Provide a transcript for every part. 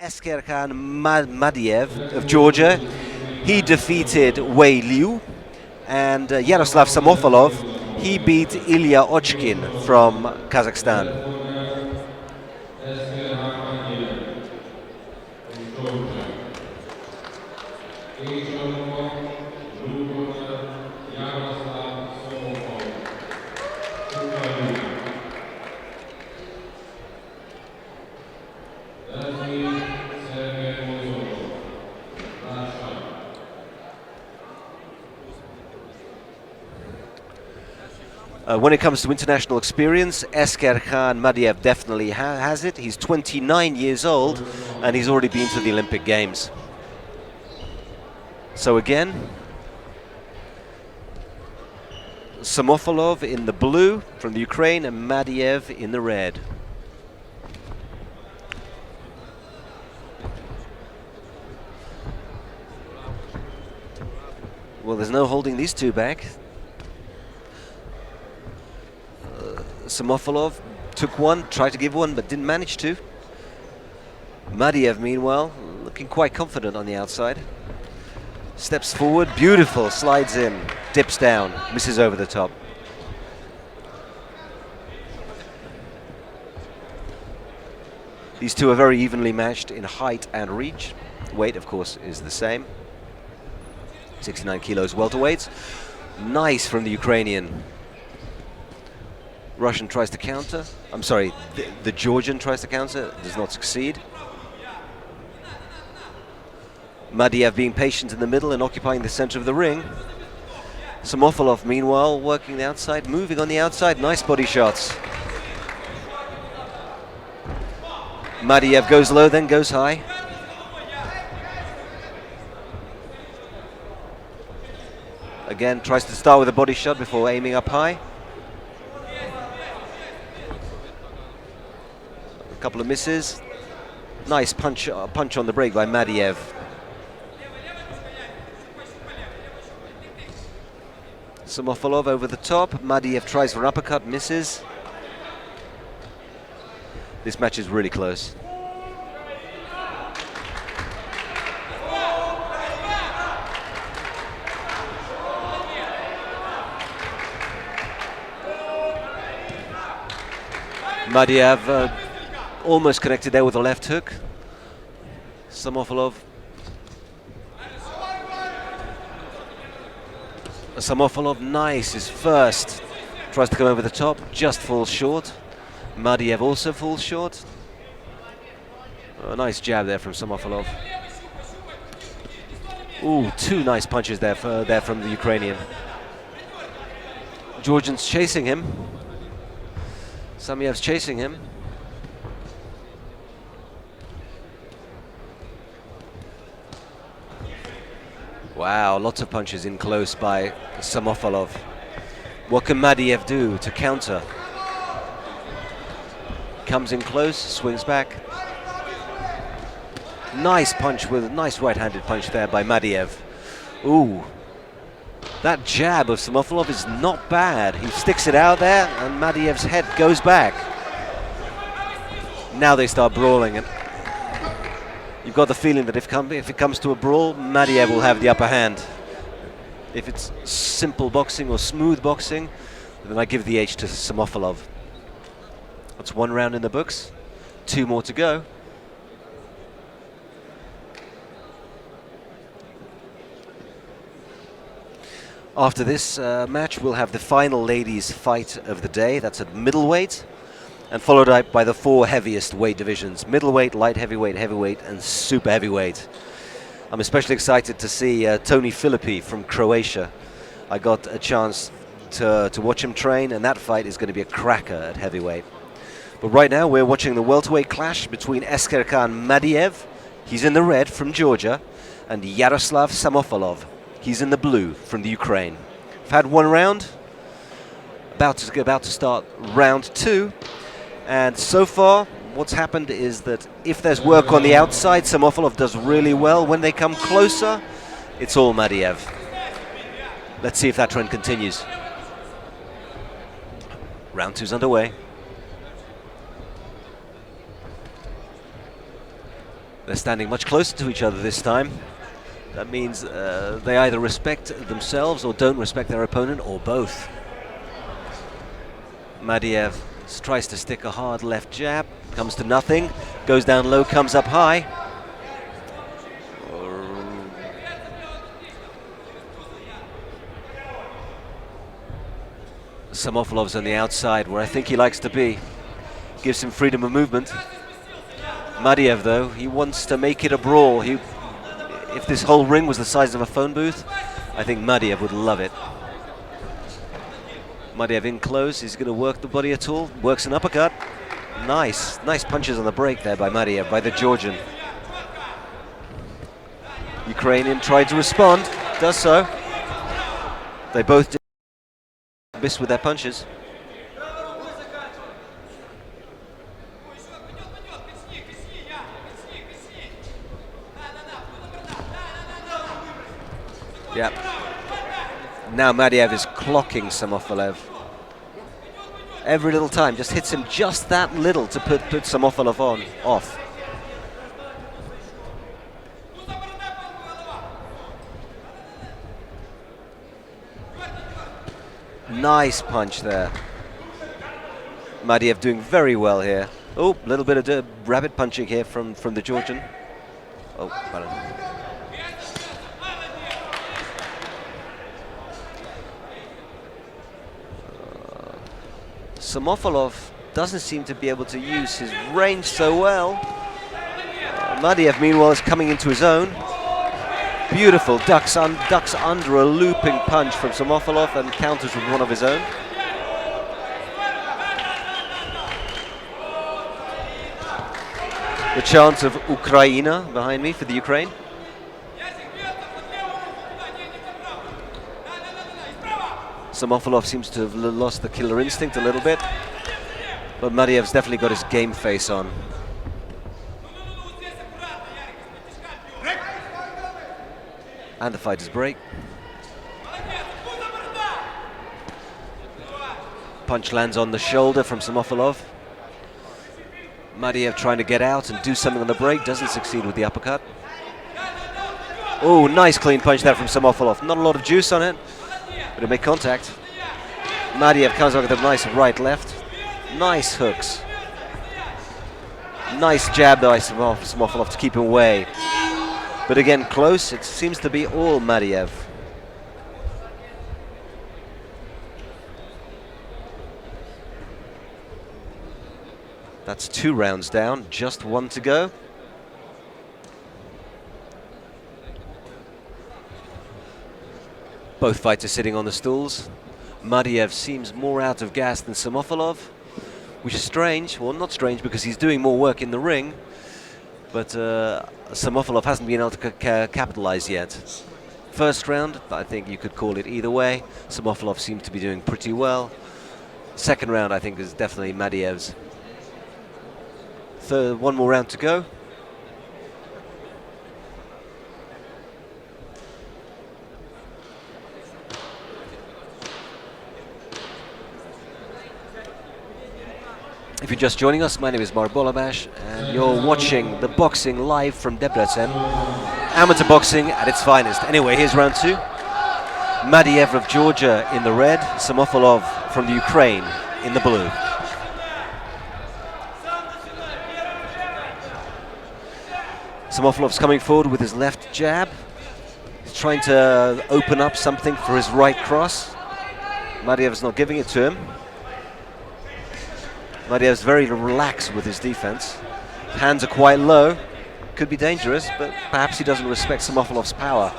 Eskerkhan Madiev of Georgia. He defeated Wei Liu. And Jaroslav Samofalov, he beat Ilya Ochkin from Kazakhstan. When it comes to international experience, Eskerkhan Madiev definitely has it. He's 29 years old and he's already been to the Olympic Games. So again, Samofalov in the blue from the Ukraine and Madiev in the red. Well, there's no holding these two back. Samofalov took one, tried to give one, but didn't manage to. Madiev, meanwhile, looking quite confident on the outside. Steps forward, beautiful, slides in, dips down, misses over the top. These two are very evenly matched in height and reach. Weight, of course, is the same. 69 kilos welterweight. Nice from the Ukrainian. Russian tries to counter. I'm sorry, the Georgian tries to counter, does not succeed. Madiev being patient in the middle and occupying the center of the ring. Samofalov, meanwhile, working the outside, moving on the outside. Nice body shots. Madiev goes low, then goes high. Again, tries to start with a body shot before aiming up high. Couple of misses. Nice punch on the break by Madiev. Samofalov over the top. Madiev tries for an uppercut, misses. This match is really close. Madiev almost connected there with a left hook. Samofalov. Samofalov, nice, his first. Tries to come over the top, just falls short. Madiev also falls short. A nice jab there from Samofalov. Ooh, two nice punches there from the Ukrainian. Georgian's chasing him. Samiev's chasing him. Wow, lots of punches in close by Samofalov. What can Madiev do to counter? Comes in close, swings back. Nice punch with a nice right-handed punch there by Madiev. Ooh, that jab of Samofalov is not bad. He sticks it out there and Madiev's head goes back. Now they start brawling. And you've got the feeling that if it comes to a brawl, Madiev will have the upper hand. If it's simple boxing or smooth boxing, then I give the edge to Samofalov. That's one round in the books, 2 more to go. After this match, we'll have the final ladies' fight of the day. That's at middleweight, and followed up by the 4 heaviest weight divisions: middleweight, light heavyweight, heavyweight, and super heavyweight. I'm especially excited to see Tony Filippi from Croatia. I got a chance to watch him train, and that fight is going to be a cracker at heavyweight. But right now, we're watching the welterweight clash between Eskerkhan Madiev, he's in the red from Georgia, and Jaroslav Samofalov. He's in the blue from the Ukraine. We've had 1 round, about to start round 2, and so far what's happened is that if there's work on the outside, Samofalov does really well. When they come closer, it's all Madiev. Let's see if that trend continues. Round 2's underway. They're standing much closer to each other this time. That means they either respect themselves or don't respect their opponent, or both. Madiev tries to stick a hard left jab, comes to nothing, goes down low, comes up high. Samofalov's on the outside, where I think he likes to be. Gives him freedom of movement. Madiev, though, he wants to make it a brawl. If this whole ring was the size of a phone booth, I think Madiev would love it. Madiev in close, he's going to work the body at all, works an uppercut. Nice punches on the break there by Madiev, by the Georgian. Ukrainian tried to respond, does so. They both miss with their punches. Yeah. Now Madiev is clocking Samofalov. Every little time, just hits him just that little to put Samofalov off. Nice punch there. Madiev doing very well here. Oh, a little bit of rabbit punching here from the Georgian. Oh, pardon. Samofalov doesn't seem to be able to use his range so well. Madiev, meanwhile, is coming into his own. Beautiful, ducks under a looping punch from Samofalov and counters with one of his own. The chant of Ukraina behind me for the Ukraine. Samofalov seems to have lost the killer instinct a little bit, but Madiev's definitely got his game face on. And the fighters break. Punch lands on the shoulder from Samofalov. Madiev trying to get out and do something on the break, doesn't succeed with the uppercut. Oh, nice clean punch there from Samofalov. Not a lot of juice on it, but it made contact. Madiev comes up with a nice right-left. Nice hooks. Nice jab by Samofalov to keep him away. But again, close. It seems to be all Madiev. That's 2 rounds down, just 1 to go. Both fighters sitting on the stools. Madiev seems more out of gas than Samofalov, which is strange. Well, not strange because he's doing more work in the ring, but Samofalov hasn't been able to capitalize yet. First round, I think you could call it either way. Samofalov seemed to be doing pretty well. Second round, I think, is definitely Madiev's. One more round to go. If you're just joining us, my name is Bollobas, and you're watching the boxing live from Debrecen. Amateur boxing at its finest. Anyway, here's round 2. Madiev of Georgia in the red, Samofalov from the Ukraine in the blue. Samofalov's coming forward with his left jab. He's trying to open up something for his right cross. Madiev's not giving it to him. Madiev's very relaxed with his defense. Hands are quite low. Could be dangerous, but perhaps he doesn't respect Samofalov's power.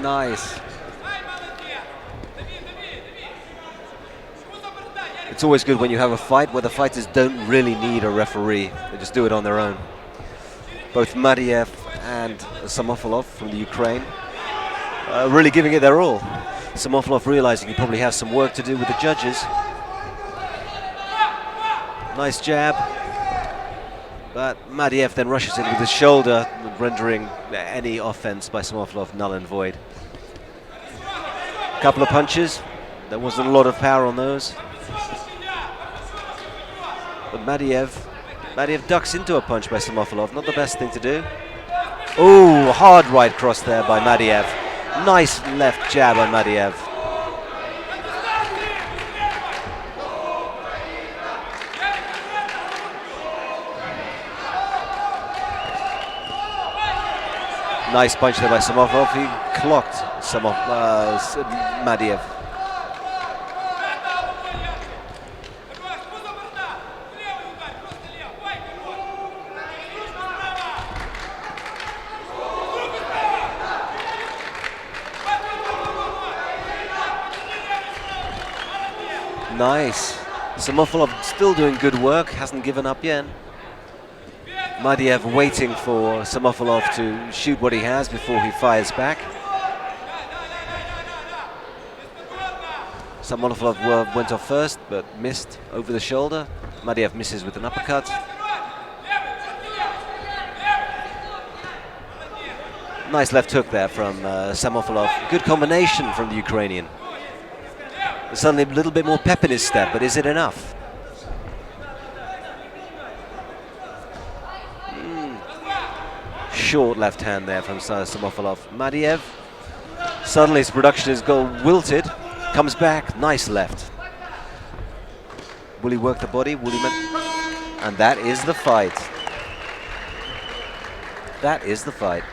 Nice. It's always good when you have a fight where the fighters don't really need a referee. They just do it on their own. Both Madiev and Samofalov from the Ukraine really giving it their all. Samofalov realizing he probably has some work to do with the judges. Nice jab. But Madiev then rushes in with his shoulder, rendering any offense by Samofalov null and void. Couple of punches. There wasn't a lot of power on those. But Madiev ducks into a punch by Samofalov. Not the best thing to do. Oh, hard right cross there by Madiev. Nice left jab on Madiev. Nice punch there by Samofalov. He clocked Madiev. Nice. Samofalov still doing good work, hasn't given up yet. Madiev waiting for Samofalov to shoot what he has before he fires back. Samofalov went off first, but missed over the shoulder. Madiev misses with an uppercut. Nice left hook there from Samofalov. Good combination from the Ukrainian. Suddenly a little bit more pep in his step, but is it enough? Short left hand there from Samofalov. Madiev, suddenly his production is wilted, comes back, nice left. Will he work the body? Will he and that is the fight. That is the fight.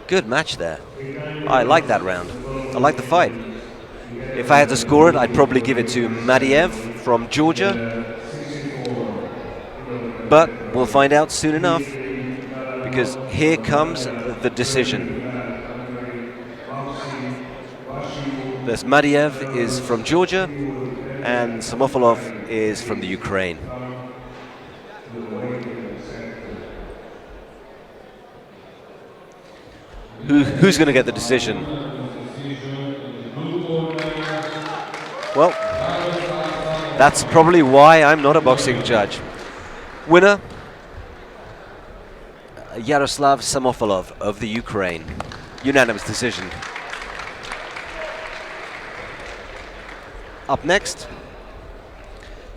Good match there. I like that round. I like the fight. If I had to score it, I'd probably give it to Madiev from Georgia. But we'll find out soon enough, because here comes the decision. There's Madiev is from Georgia, and Samofalov is from the Ukraine. Who's going to get the decision? Well, that's probably why I'm not a boxing judge. Winner, Jaroslav Samofalov of the Ukraine. Unanimous decision. Up next,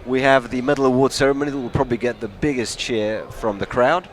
we have the medal award ceremony that will probably get the biggest cheer from the crowd.